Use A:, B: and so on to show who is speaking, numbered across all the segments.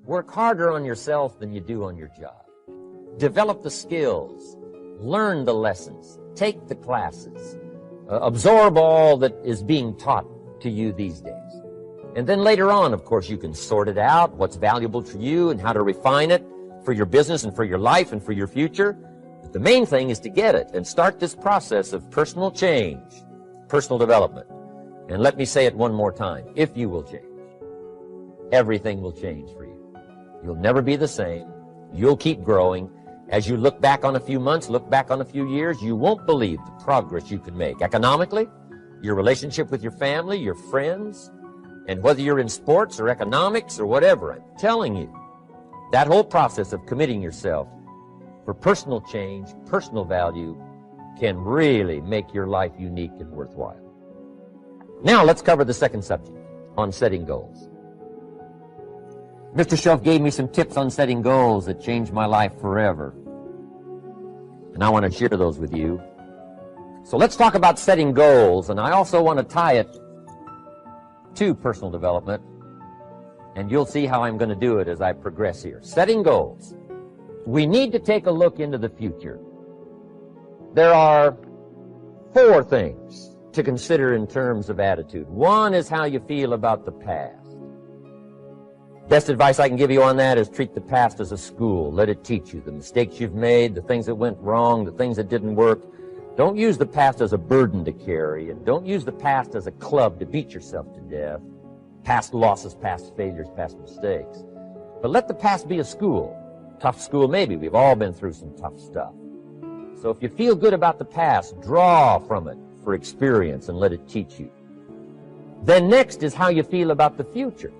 A: Work harder on yourself than you do on your job. Develop the skills. Learn the lessons. Take the classes. Absorb all that is being taught to you these days. And then later on, of course, you can sort it out, what's valuable to you and how to refine it for your business and for your life and for your future. But the main thing is to get it and start this process of personal change, personal development. And let me say it one more time. If you will change, everything will change for you. You'll never be the same. You'll keep growing. As you look back on a few months, look back on a few years, you won't believe the progress you can make. Economically, your relationship with your family, your friends, and whether you're in sports or economics or whatever, I'm telling you, that whole process of committing yourself for personal change, personal value, can really make your life unique and worthwhile. Now let's cover the second subject, on setting goals. Mr. Shelf gave me some tips on setting goals that changed my life forever. And I want to share those with you. So let's talk about setting goals, and I also want to tie it to personal development. And you'll see how I'm going to do it as I progress here. Setting goals. We need to take a look into the future. There are 4 things to consider in terms of attitude. One is how you feel about the past. Best advice I can give you on that is treat the past as a school. Let it teach you the mistakes you've made, the things that went wrong, the things that didn't work. Don't use the past as a burden to carry, and don't use the past as a club to beat yourself to death. Past losses, past failures, past mistakes. But let the past be a school. Tough school maybe. We've all been through some tough stuff. So if you feel good about the past, draw from it for experience and let it teach you. Then next is how you feel about the future.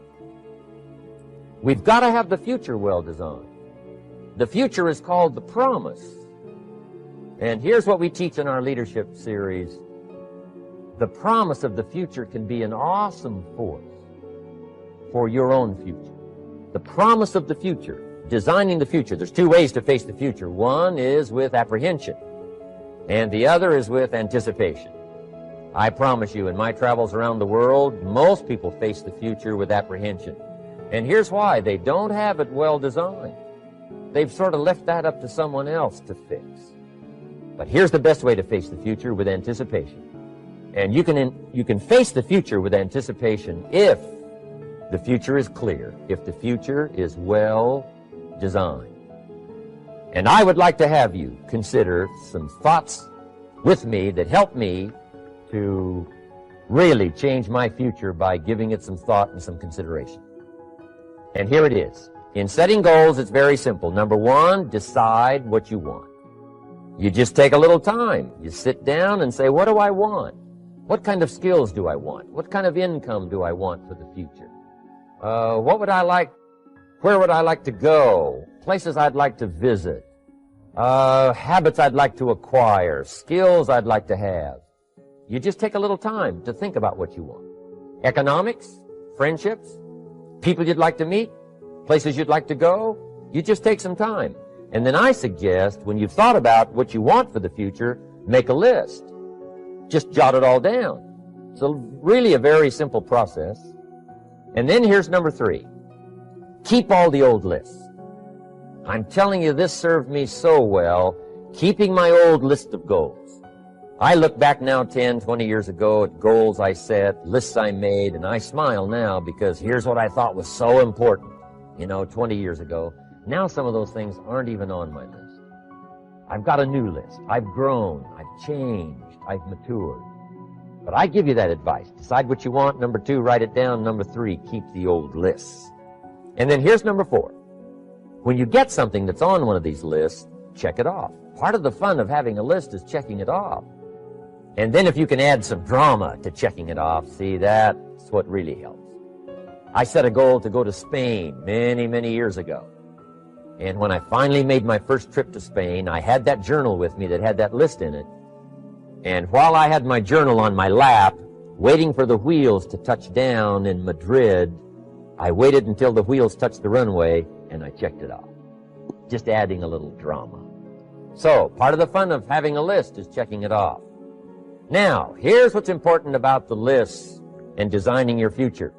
A: We've got to have the future well designed. The future is called the promise. And here's what we teach in our leadership series. The promise of the future can be an awesome force for your own future. The promise of the future, designing the future. There's 2 ways to face the future. One is with apprehension, and the other is with anticipation. I promise you, in my travels around the world, most people face the future with apprehension. And here's why. They don't have it well designed. They've sort of left that up to someone else to fix. But here's the best way to face the future, with anticipation. And you can face the future with anticipation if the future is clear, if the future is well designed. And I would like to have you consider some thoughts with me that help me to really change my future by giving it some thought and some consideration. And here it is. In setting goals, it's very simple. Number 1, decide what you want. You just take a little time. You sit down and say, what do I want? What kind of skills do I want? What kind of income do I want for the future? What would I like? Where would I like to go? Places I'd like to visit. Habits I'd like to acquire. Skills I'd like to have. You just take a little time to think about what you want. Economics, friendships, people you'd like to meet, places you'd like to go. You just take some time. And then I suggest, when you've thought about what you want for the future, make a list. Just jot it all down. So really a very simple process. And then here's number 3. Keep all the old lists. I'm telling you, this served me so well, keeping my old list of goals. I look back now 10, 20 years ago at goals I set, lists I made, and I smile now because here's what I thought was so important, 20 years ago. Now some of those things aren't even on my list. I've got a new list. I've grown. I've changed. I've matured. But I give you that advice. Decide what you want. Number 2, write it down. Number 3, keep the old lists. And then here's number 4. When you get something that's on one of these lists, check it off. Part of the fun of having a list is checking it off. And then if you can add some drama to checking it off, see, that's what really helps. I set a goal to go to Spain many, many years ago. And when I finally made my first trip to Spain, I had that journal with me that had that list in it. And while I had my journal on my lap, waiting for the wheels to touch down in Madrid, I waited until the wheels touched the runway, and I checked it off. Just adding a little drama. So, part of the fun of having a list is checking it off. Now, here's what's important about the lists and designing your future.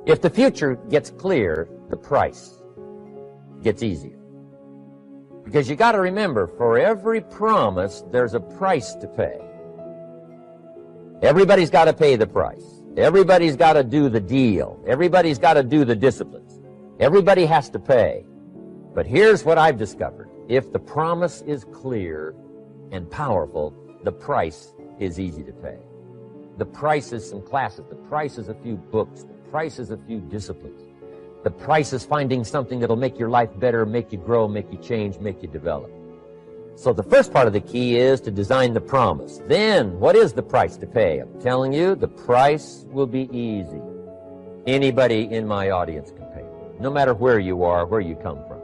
A: If the future gets clear, the price gets easier. Because you got to remember, for every promise, there's a price to pay. Everybody's got to pay the price. Everybody's got to do the deal. Everybody's got to do the disciplines. Everybody has to pay. But here's what I've discovered. If the promise is clear and powerful, the price is easy to pay. The price is some classes. The price is a few books. The price is a few disciplines. The price is finding something that'll make your life better, make you grow, make you change, make you develop. So the first part of the key is to design the promise. Then, what is the price to pay? I'm telling you, the price will be easy. Anybody in my audience can pay, no matter where you are, where you come from.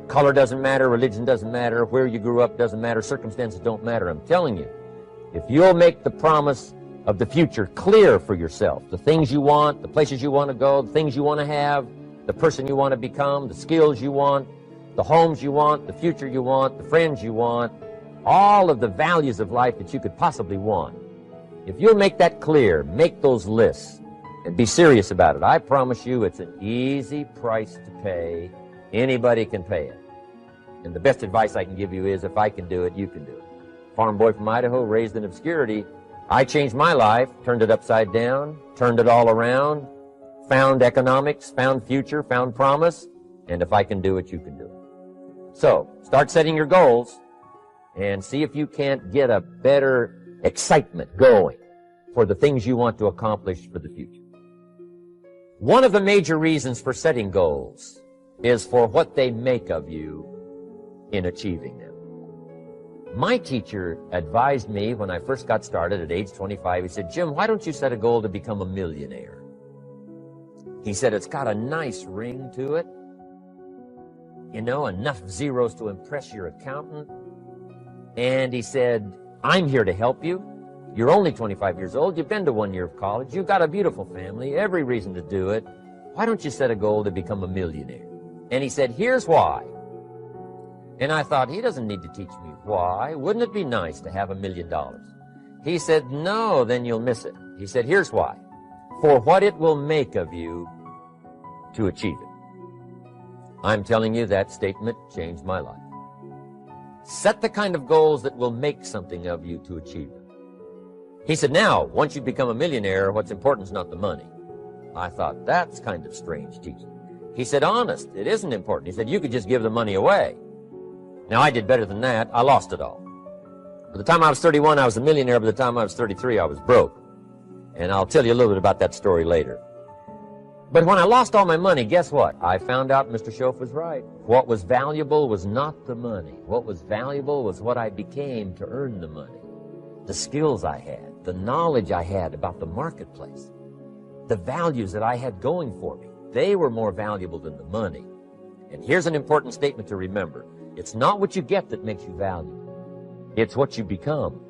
A: Color doesn't matter, religion doesn't matter, where you grew up doesn't matter, circumstances don't matter. I'm telling you, if you'll make the promise of the future clear for yourself, the things you want, the places you want to go, the things you want to have, the person you want to become, the skills you want, the homes you want, the future you want, the friends you want, all of the values of life that you could possibly want. If you'll make that clear, make those lists, and be serious about it, I promise you it's an easy price to pay. Anybody can pay it. And the best advice I can give you is, if I can do it, you can do it. Farm boy from Idaho, raised in obscurity, I changed my life, turned it upside down, turned it all around, found economics, found future, found promise, and if I can do it, you can do it. So, start setting your goals and see if you can't get a better excitement going for the things you want to accomplish for the future. One of the major reasons for setting goals is for what they make of you in achieving them. My teacher advised me when I first got started at age 25, he said, "Jim, why don't you set a goal to become a millionaire?" He said, "It's got a nice ring to it. You know, enough zeros to impress your accountant." And he said, "I'm here to help you. You're only 25 years old. You've been to 1 year of college. You've got a beautiful family, every reason to do it. Why don't you set a goal to become a millionaire?" And he said, "Here's why." And I thought, he doesn't need to teach me why. Wouldn't it be nice to have $1 million? He said, "No, then you'll miss it." He said, "Here's why. For what it will make of you to achieve it." I'm telling you, that statement changed my life. Set the kind of goals that will make something of you to achieve them. He said, "Now, once you become a millionaire, what's important is not the money." I thought, that's kind of strange teaching. He said, "Honest, it isn't important." He said, "You could just give the money away." Now, I did better than that. I lost it all. By the time I was 31, I was a millionaire. By the time I was 33, I was broke. And I'll tell you a little bit about that story later. But when I lost all my money, guess what? I found out Mr. Schoaf was right. What was valuable was not the money. What was valuable was what I became to earn the money. The skills I had, the knowledge I had about the marketplace, the values that I had going for me. They were more valuable than the money. And here's an important statement to remember. It's not what you get that makes you valuable. It's what you become.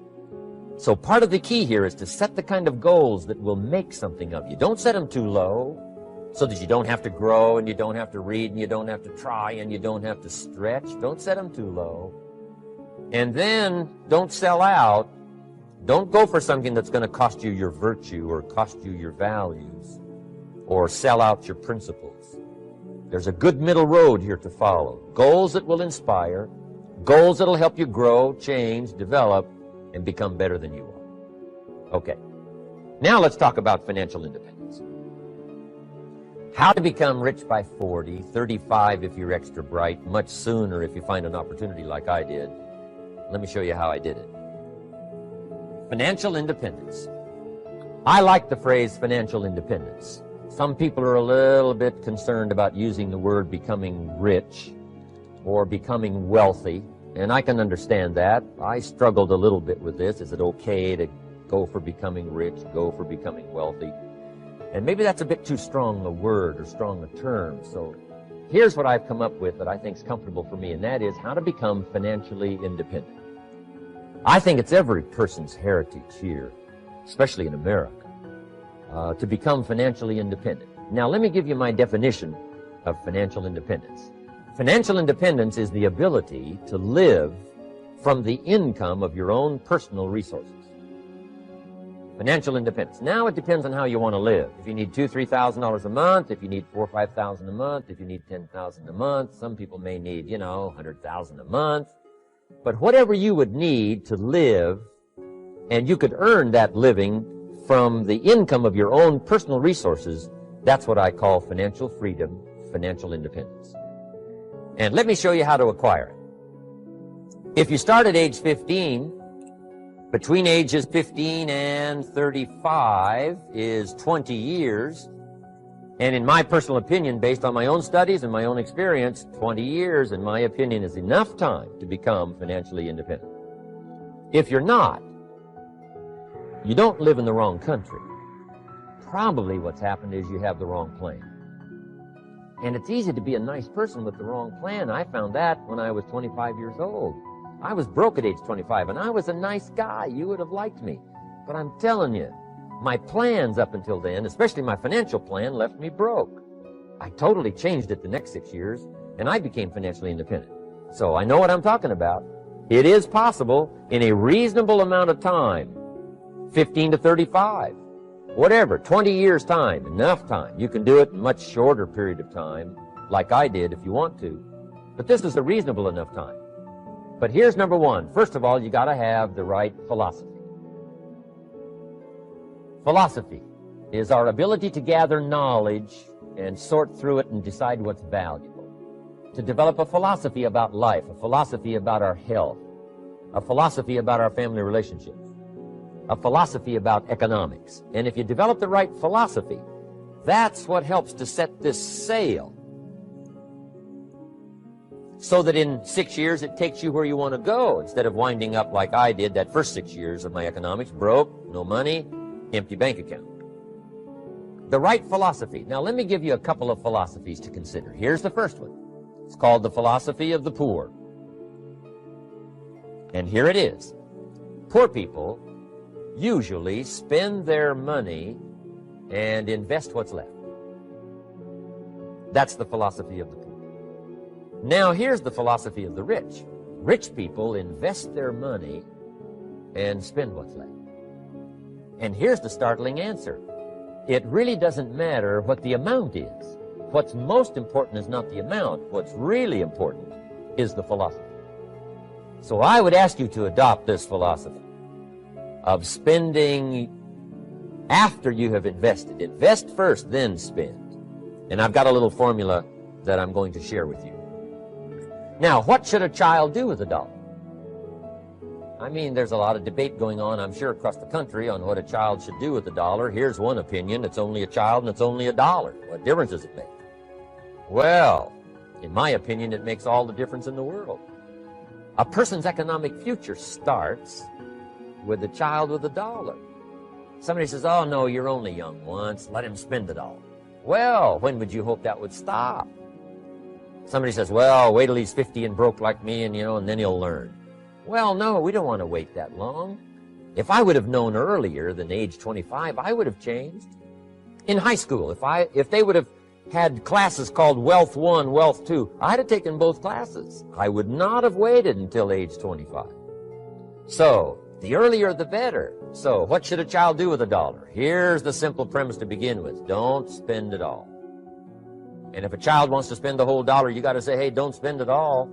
A: So part of the key here is to set the kind of goals that will make something of you. Don't set them too low so that you don't have to grow and you don't have to read and you don't have to try and you don't have to stretch. Don't set them too low. And then don't sell out. Don't go for something that's going to cost you your virtue or cost you your values or sell out your principles. There's a good middle road here to follow. Goals that will inspire, goals that will help you grow, change, develop, and become better than you are. Okay. Now let's talk about financial independence. How to become rich by 40, 35 if you're extra bright, much sooner if you find an opportunity like I did. Let me show you how I did it. Financial independence. I like the phrase financial independence. Some people are a little bit concerned about using the word becoming rich or becoming wealthy, and I can understand that. I struggled a little bit with this. Is it okay to go for becoming rich, go for becoming wealthy? And maybe that's a bit too strong a word or strong a term. So here's what I've come up with that I think is comfortable for me, and that is how to become financially independent. I think it's every person's heritage here, especially in America, to become financially independent. Now, let me give you my definition of financial independence. Financial independence is the ability to live from the income of your own personal resources. Financial independence. Now it depends on how you want to live. If you need $2,000, $3,000 a month, if you need $4,000 or $5,000 a month, if you need $10,000 a month, some people may need, $100,000 a month. But whatever you would need to live, and you could earn that living from the income of your own personal resources, that's what I call financial freedom, financial independence. And let me show you how to acquire it. If you start at age 15, between ages 15 and 35 is 20 years. And in my personal opinion, based on my own studies and my own experience, 20 years, in my opinion, is enough time to become financially independent. If you're not, you don't live in the wrong country. Probably what's happened is you have the wrong plan. And it's easy to be a nice person with the wrong plan. I found that when I was 25 years old. I was broke at age 25, and I was a nice guy. You would have liked me. But I'm telling you, my plans up until then, especially my financial plan, left me broke. I totally changed it the next 6 years, and I became financially independent. So I know what I'm talking about. It is possible in a reasonable amount of time, 15 to 35, whatever, 20 years time, enough time. You can do it in a much shorter period of time, like I did if you want to. But this is a reasonable enough time. But here's number one. First of all, you got to have the right philosophy. Philosophy is our ability to gather knowledge and sort through it and decide what's valuable. To develop a philosophy about life, a philosophy about our health, a philosophy about our family relationships, a philosophy about economics. And if you develop the right philosophy, that's what helps to set this sail, so that in 6 years it takes you where you want to go, instead of winding up like I did that first 6 years of my economics, broke, no money, empty bank account. The right philosophy. Now let me give you a couple of philosophies to consider. Here's the first one. It's called the philosophy of the poor. And here it is. Poor people usually spend their money and invest what's left. That's the philosophy of the poor. Now here's the philosophy of the rich. Rich people invest their money and spend what's left. And here's the startling answer. It really doesn't matter what the amount is. What's most important is not the amount. What's really important is the philosophy. So I would ask you to adopt this philosophy of spending after you have invested. Invest first, then spend. And I've got a little formula that I'm going to share with you. Now, what should a child do with a dollar? I mean, there's a lot of debate going on, I'm sure, across the country on what a child should do with a dollar. Here's one opinion. It's only a child and it's only a dollar. What difference does it make? Well, in my opinion, it makes all the difference in the world. A person's economic future starts with a child with a dollar. Somebody says, oh, no, you're only young once. Let him spend it all. Well, when would you hope that would stop? Somebody says, well, wait till he's 50 and broke like me, and then he'll learn. Well, no, we don't want to wait that long. If I would have known earlier than age 25, I would have changed. In high school, if they would have had classes called Wealth 1, Wealth 2, I'd have taken both classes. I would not have waited until age 25. So, the earlier the better. So, what should a child do with a dollar? Here's the simple premise to begin with. Don't spend it all. And if a child wants to spend the whole dollar, you got to say, hey, don't spend it all.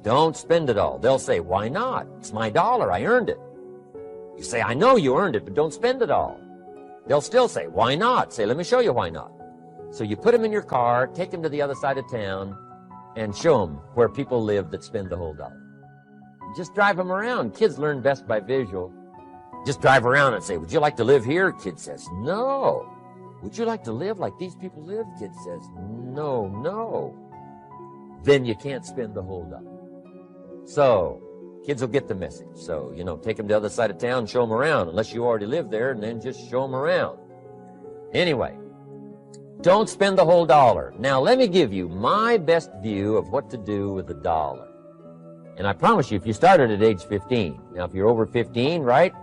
A: Don't spend it all. They'll say, why not? It's my dollar. I earned it. You say, I know you earned it, but don't spend it all. They'll still say, why not? Say, let me show you why not. So you put them in your car, take them to the other side of town, and show them where people live that spend the whole dollar. Just drive them around. Kids learn best by visual. Just drive around and say, would you like to live here? Kid says, no. Would you like to live like these people live? Kid says, no, no. Then you can't spend the whole dollar. So, kids will get the message. So, take them to the other side of town, show them around, unless you already live there, and then just show them around. Anyway, don't spend the whole dollar. Now, let me give you my best view of what to do with the dollar. And I promise you, if you started at age 15, now if you're over 15, right,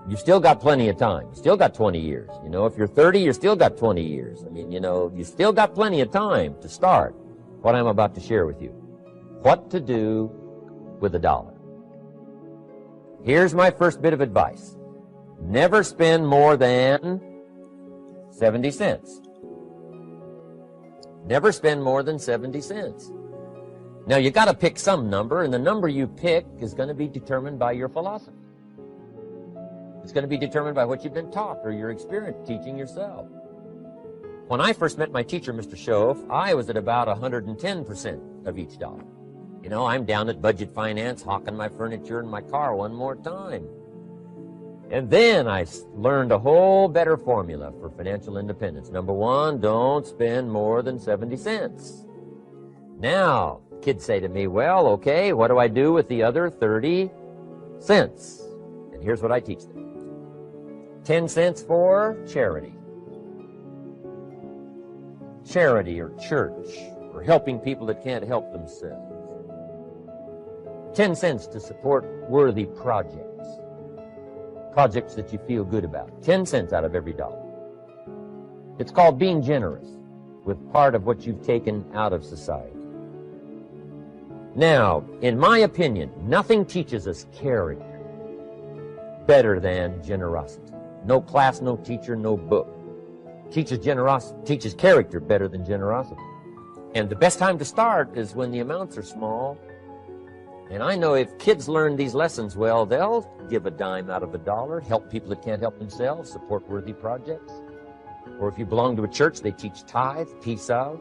A: you've still got plenty of time. You still got 20 years. If you're 30, you still got 20 years. I mean, you still got plenty of time to start what I'm about to share with you. What to do with a dollar. Here's my first bit of advice. Never spend more than 70 cents. Never spend more than 70 cents. Now, you got to pick some number, and the number you pick is going to be determined by your philosophy. It's going to be determined by what you've been taught or your experience teaching yourself. When I first met my teacher, Mr. Schoaf, I was at about 110% of each dollar. You know, I'm down at Budget Finance, hawking my furniture and my car one more time. And then I learned a whole better formula for financial independence. Number one, don't spend more than 70 cents. Now, kids say to me, well, okay, what do I do with the other 30 cents? And here's what I teach them. 10 cents for charity. Charity or church or helping people that can't help themselves. 10 cents to support worthy projects. Projects that you feel good about. 10 cents out of every dollar. It's called being generous with part of what you've taken out of society. Now, in my opinion, nothing teaches us character better than generosity. No class, no teacher, no book teaches character better than generosity. And the best time to start is when the amounts are small. And I know if kids learn these lessons well, they'll give a dime out of a dollar, help people that can't help themselves, support worthy projects. Or if you belong to a church, they teach tithe, piece of.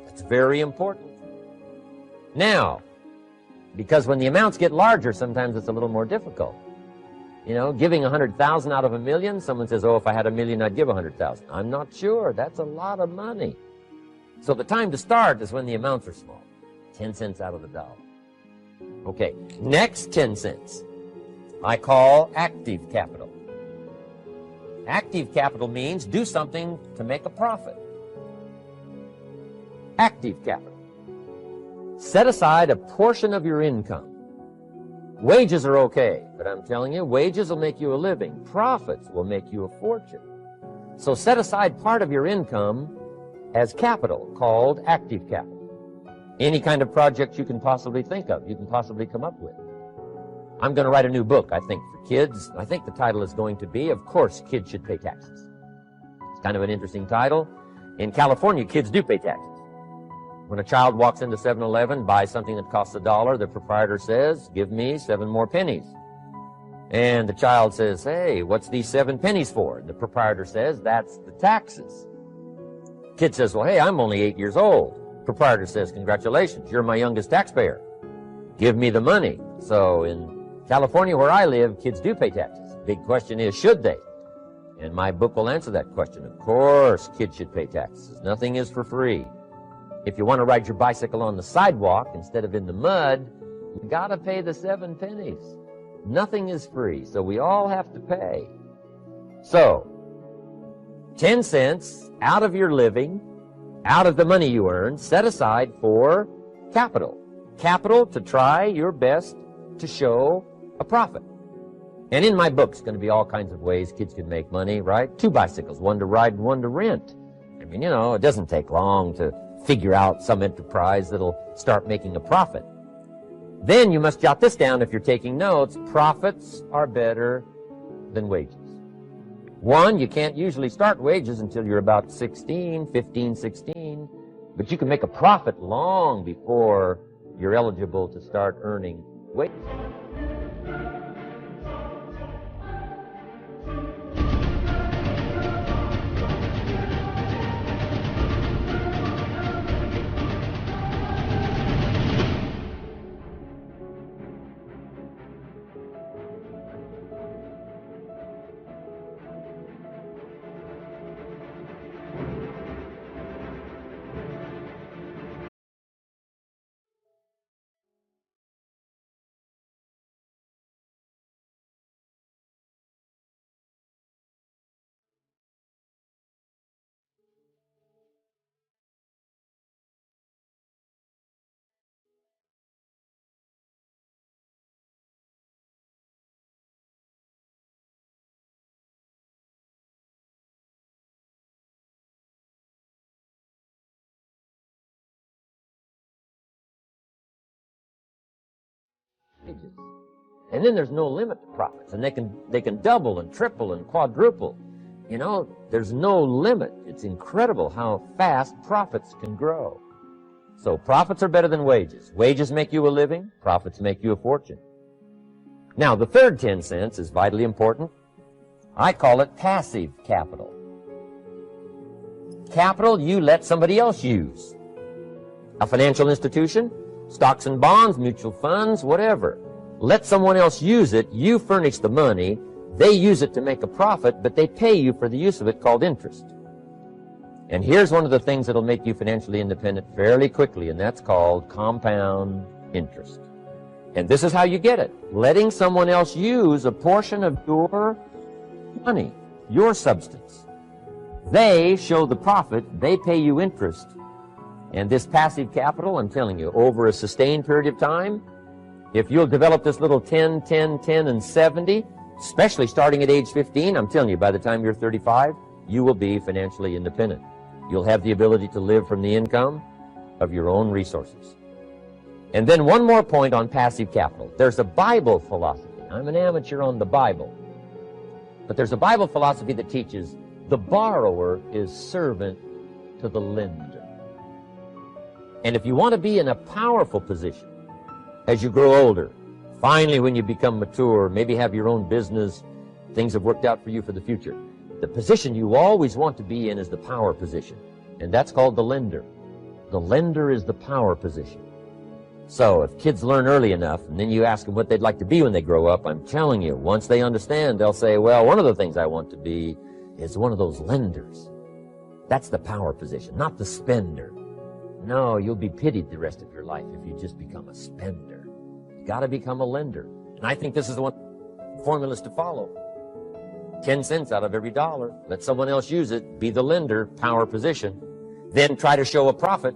A: That's very important. Now, because when the amounts get larger, sometimes it's a little more difficult. You know, giving 100,000 out of a million, someone says, oh, if I had a million, I'd give 100,000. I'm not sure. That's a lot of money. So the time to start is when the amounts are small. 10 cents out of the dollar. Okay, next 10 cents I call active capital. Active capital means do something to make a profit. Active capital. Set aside a portion of your income. Wages are okay, but I'm telling you, wages will make you a living. Profits will make you a fortune. So set aside part of your income as capital, called active capital. Any kind of project you can possibly think of, you can possibly come up with. I'm going to write a new book, I think, for kids. I think the title is going to be, Of Course Kids Should Pay Taxes. It's kind of an interesting title. In California, kids do pay taxes. When a child walks into 7-Eleven, buys something that costs $1, the proprietor says, give me 7 more pennies. And the child says, hey, what's these 7 pennies for? The proprietor says, that's the taxes. Kid says, well, hey, I'm only 8 years old. Proprietor says, congratulations, you're my youngest taxpayer. Give me the money. So in California, where I live, kids do pay taxes. Big question is, should they? And my book will answer that question. Of course, kids should pay taxes. Nothing is for free. If you want to ride your bicycle on the sidewalk instead of in the mud, you got to pay the 7 pennies. Nothing is free, so we all have to pay. So, 10 cents out of your living, out of the money you earn, set aside for capital. Capital to try your best to show a profit. And in my book, it's going to be all kinds of ways kids can make money, right? 2 bicycles, one to ride and one to rent. I mean, you know, it doesn't take long to figure out some enterprise that'll start making a profit. Then you must jot this down if you're taking notes. Profits are better than wages. One, you can't usually start wages until you're about 16, 15, 16, but you can make a profit long before you're eligible to start earning wages. And then there's no limit to profits, and they can double and triple and quadruple. You know, there's no limit. It's incredible how fast profits can grow. So profits are better than wages. Wages make you a living, profits make you a fortune. Now, the third 10 cents is vitally important. I call it passive capital. Capital you let somebody else use. A financial institution, stocks and bonds, mutual funds, whatever. Let someone else use it. You furnish the money. They use it to make a profit, but they pay you for the use of it, called interest. And here's one of the things that'll make you financially independent fairly quickly, and that's called compound interest. And this is how you get it. Letting someone else use a portion of your money, your substance. They show the profit, they pay you interest. And this passive capital, I'm telling you, over a sustained period of time, if you'll develop this little 10, 10, 10, and 70, especially starting at age 15, I'm telling you, by the time you're 35, you will be financially independent. You'll have the ability to live from the income of your own resources. And then one more point on passive capital. There's a Bible philosophy. I'm an amateur on the Bible. But there's a Bible philosophy that teaches the borrower is servant to the lender. And if you want to be in a powerful position as you grow older, finally when you become mature, maybe have your own business, things have worked out for you for the future, the position you always want to be in is the power position. And that's called the lender. The lender is the power position. So if kids learn early enough, and then you ask them what they'd like to be when they grow up, I'm telling you, once they understand, they'll say, well, one of the things I want to be is one of those lenders. That's the power position, not the spender. No, you'll be pitied the rest of your life if you just become a spender. You got to become a lender. And I think this is the one formulas to follow. 10 cents out of every dollar. Let someone else use it. Be the lender, power position. Then try to show a profit.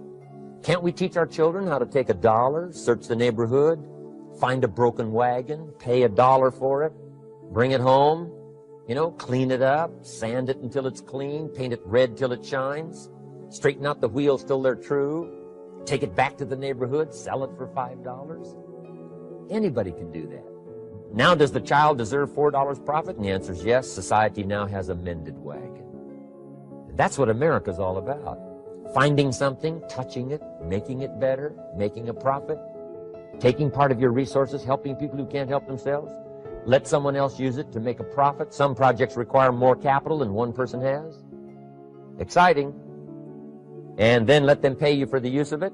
A: Can't we teach our children how to take $1, search the neighborhood, find a broken wagon, pay $1 for it, bring it home, you know, clean it up, sand it until it's clean, paint it red till it shines, straighten out the wheels till they're true, take it back to the neighborhood, sell it for $5? Anybody can do that. Now, does the child deserve $4 profit? And the answer is yes. Society now has a mended wagon. And that's what America's all about. Finding something, touching it, making it better, making a profit, taking part of your resources, helping people who can't help themselves. Let someone else use it to make a profit. Some projects require more capital than one person has. Exciting. And then let them pay you for the use of it.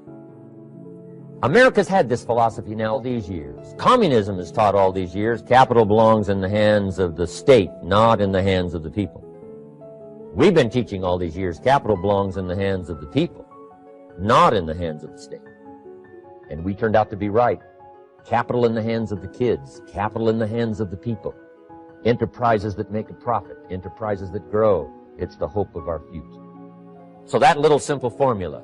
A: America's had this philosophy now all these years. Communism is taught all these years. Capital belongs in the hands of the state, not in the hands of the people. We've been teaching all these years capital belongs in the hands of the people, not in the hands of the state. And we turned out to be right. Capital in the hands of the kids, capital in the hands of the people. Enterprises that make a profit, enterprises that grow. It's the hope of our future. So that little simple formula,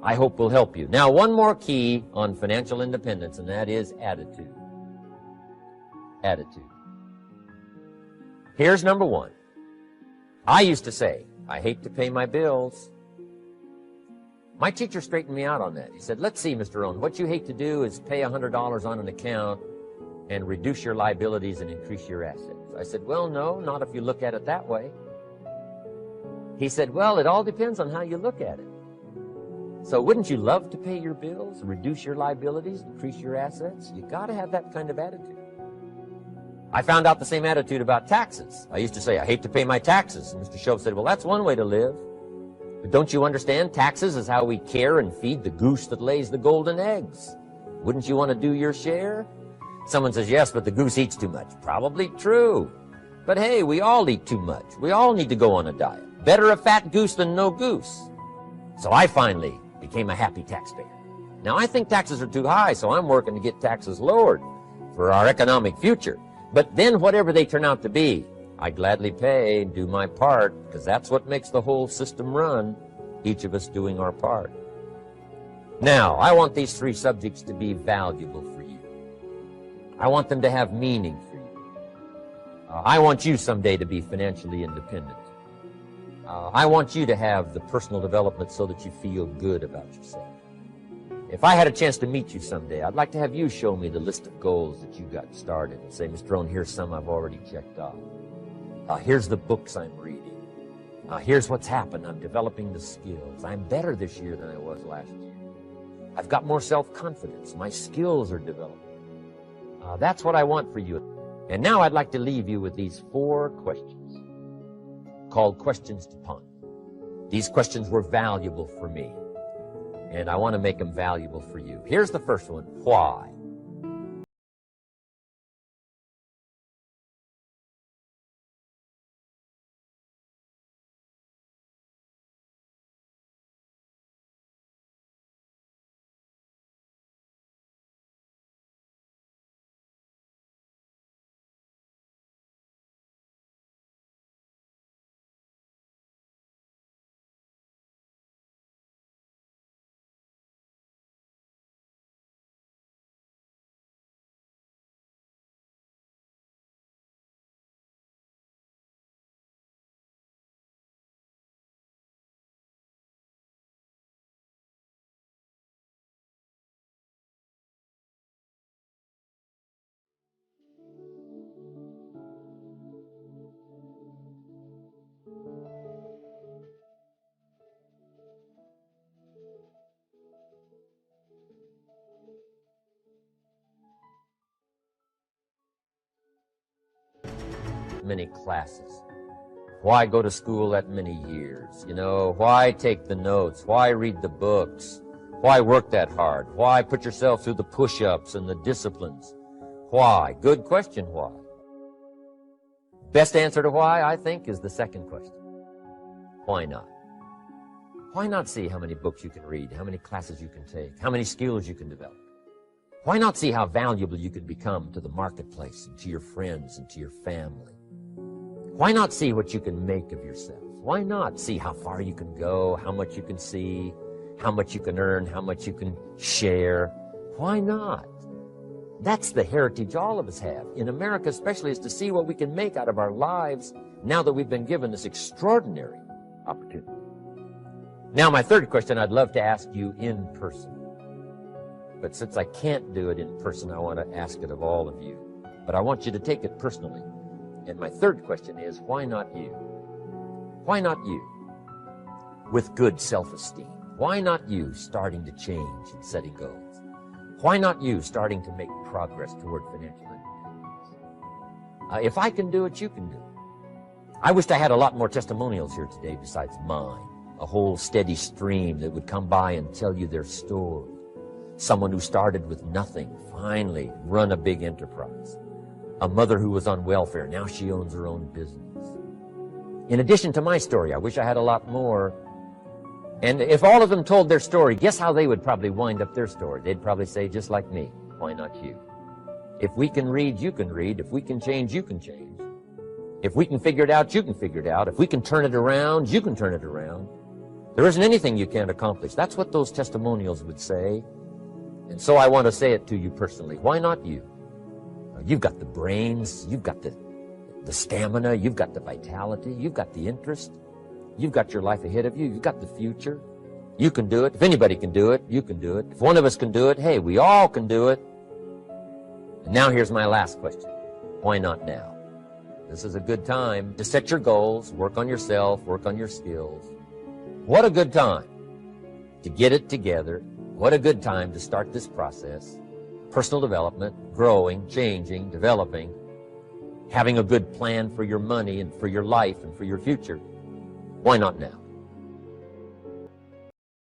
A: I hope, will help you. Now, one more key on financial independence, and that is attitude. Attitude. Here's number one. I used to say, I hate to pay my bills. My teacher straightened me out on that. He said, let's see, Mr. Rohn, what you hate to do is pay $100 on an account and reduce your liabilities and increase your assets. I said, well, no, not if you look at it that way. He said, well, it all depends on how you look at it. So wouldn't you love to pay your bills, reduce your liabilities, increase your assets? You got to have that kind of attitude. I found out the same attitude about taxes. I used to say, I hate to pay my taxes. And Mr. Shove said, well, that's one way to live. But don't you understand? Taxes is how we care and feed the goose that lays the golden eggs. Wouldn't you want to do your share? Someone says, yes, but the goose eats too much. Probably true. But hey, we all eat too much. We all need to go on a diet. Better a fat goose than no goose. So I finally became a happy taxpayer. Now, I think taxes are too high, so I'm working to get taxes lowered for our economic future. But then whatever they turn out to be, I gladly pay and do my part, because that's what makes the whole system run, each of us doing our part. Now, I want these three subjects to be valuable for you. I want them to have meaning for you. I want you someday to be financially independent. I want you to have the personal development so that you feel good about yourself. If I had a chance to meet you someday, I'd like to have you show me the list of goals that you got started and say, Mr. Rohn, here's some I've already checked off. Here's the books I'm reading. Here's what's happened. I'm developing the skills. I'm better this year than I was last year. I've got more self-confidence. My skills are developing. That's what I want for you. And now I'd like to leave you with these 4 questions called questions to ponder. These questions were valuable for me, and I want to make them valuable for you. Here's the first one. Why? Many classes. Why go to school that many years? Why take the notes? Why read the books? Why work that hard? Why put yourself through the push-ups and the disciplines? Why? Good question, why? Best answer to why, I think, is the second question. Why not? Why not see how many books you can read, how many classes you can take, how many skills you can develop? Why not see how valuable you can become to the marketplace and to your friends and to your family? Why not see what you can make of yourself? Why not see how far you can go, how much you can see, how much you can earn, how much you can share? Why not? That's the heritage all of us have, in America especially, is to see what we can make out of our lives now that we've been given this extraordinary opportunity. Now, my third question I'd love to ask you in person. But since I can't do it in person, I want to ask it of all of you. But I want you to take it personally. And my third question is, why not you? Why not you? With good self-esteem. Why not you starting to change and setting goals? Why not you starting to make progress toward financial independence? If I can do it, you can do it. I wished I had a lot more testimonials here today besides mine. A whole steady stream that would come by and tell you their story. Someone who started with nothing, finally run a big enterprise. A mother who was on welfare, now she owns her own business. In addition to my story, I wish I had a lot more. And if all of them told their story, guess how they would probably wind up their story? They'd probably say, just like me, why not you? If we can read, you can read. If we can change, you can change. If we can figure it out, you can figure it out. If we can turn it around, you can turn it around. There isn't anything you can't accomplish. That's what those testimonials would say. And so I want to say it to you personally. Why not you? You've got the brains, you've got the stamina, you've got the vitality, you've got the interest, you've got your life ahead of you, you've got the future. You can do it. If anybody can do it, you can do it. If one of us can do it, hey, we all can do it. And now here's my last question. Why not now? This is a good time to set your goals, work on yourself, work on your skills. What a good time to get it together. What a good time to start this process. Personal development, growing, changing, developing, having a good plan for your money and for your life and for your future. Why not now?